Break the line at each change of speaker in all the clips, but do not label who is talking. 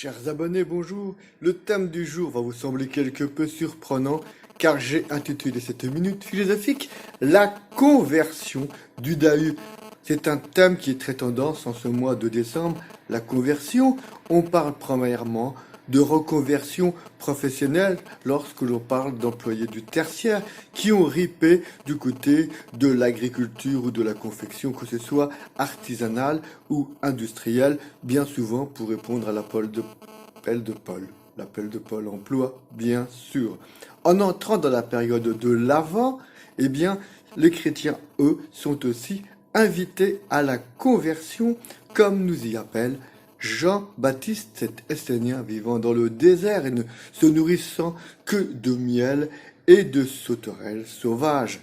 Chers abonnés, bonjour. Le thème du jour va vous sembler quelque peu surprenant car j'ai intitulé cette minute philosophique la conversion du Dahu. C'est un thème qui est très tendance en ce mois de décembre. La conversion, on parle premièrement de reconversion professionnelle lorsque l'on parle d'employés du tertiaire qui ont ripé du côté de l'agriculture ou de la confection, que ce soit artisanale ou industrielle, bien souvent pour répondre à l'appel de Paul. L'appel de Paul emploi, bien sûr. En entrant dans la période de l'Avent, eh bien, les chrétiens, eux, sont aussi invités à la conversion, comme nous y appelle Jean-Baptiste, cet Essénien vivant dans le désert et ne se nourrissant que de miel et de sauterelles sauvages.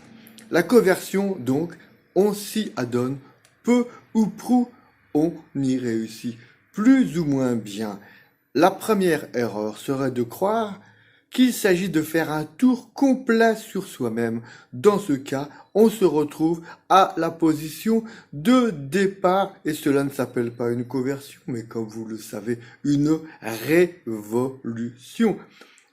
La conversion, donc, on s'y adonne peu ou prou, on y réussit plus ou moins bien. La première erreur serait de croire qu'il s'agit de faire un tour complet sur soi-même. Dans ce cas, on se retrouve à la position de départ et cela ne s'appelle pas une conversion, mais comme vous le savez, une révolution.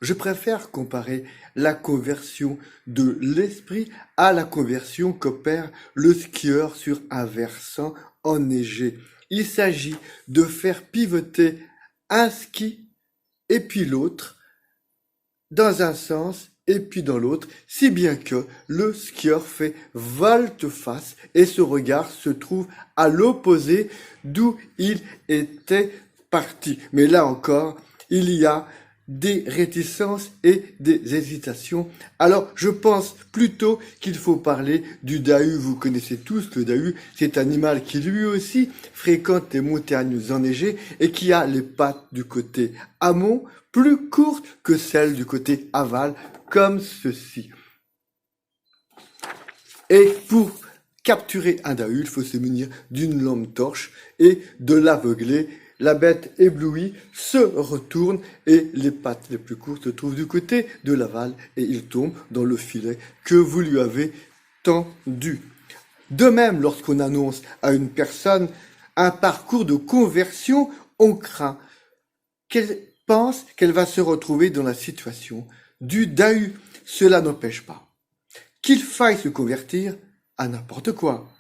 Je préfère comparer la conversion de l'esprit à la conversion qu'opère le skieur sur un versant enneigé. Il s'agit de faire pivoter un ski et puis l'autre dans un sens et puis dans l'autre, si bien que le skieur fait volte-face et ce regard se trouve à l'opposé d'où il était parti. Mais là encore, il y a des réticences et des hésitations. Alors, je pense plutôt qu'il faut parler du Dahu. Vous connaissez tous le Dahu. C'est un animal qui lui aussi fréquente les montagnes enneigées et qui a les pattes du côté amont plus courtes que celles du côté aval, comme ceci. Et pour capturer un Dahu, il faut se munir d'une lampe torche et de l'aveugler. La bête éblouie se retourne et les pattes les plus courtes se trouvent du côté de l'aval et il tombe dans le filet que vous lui avez tendu. De même, lorsqu'on annonce à une personne un parcours de conversion, on craint qu'elle pense qu'elle va se retrouver dans la situation du Dahu. Cela n'empêche pas qu'il faille se convertir à n'importe quoi.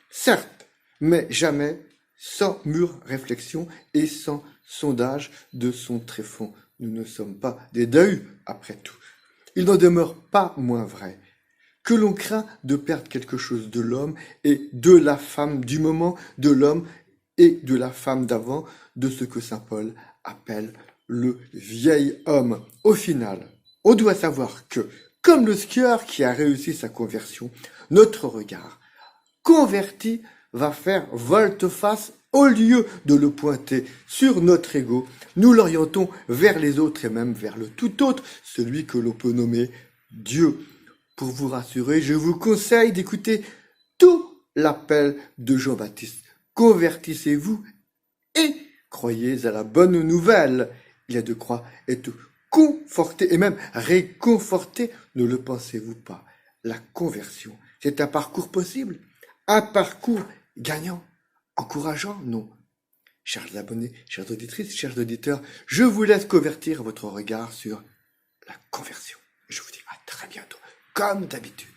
Certes, mais jamais sans mûre réflexion et sans sondage de son tréfonds. Nous ne sommes pas des Dahus, après tout. Il n'en demeure pas moins vrai que l'on craint de perdre quelque chose de l'homme et de la femme du moment, de l'homme et de la femme d'avant, de ce que saint Paul appelle le vieil homme. Au final, on doit savoir que, comme le skieur qui a réussi sa conversion, notre regard converti va faire volte-face au lieu de le pointer sur notre ego. Nous l'orientons vers les autres et même vers le tout autre, celui que l'on peut nommer Dieu. Pour vous rassurer, je vous conseille d'écouter tout l'appel de Jean-Baptiste. Convertissez-vous et croyez à la bonne nouvelle. Il y a de quoi être conforté et même réconforté, ne le pensez-vous pas? La conversion, c'est un parcours possible, un parcours gagnant, encourageant, non. Chers abonnés, chères auditrices, chers auditeurs, je vous laisse convertir votre regard sur la conversion. Je vous dis à très bientôt, comme d'habitude.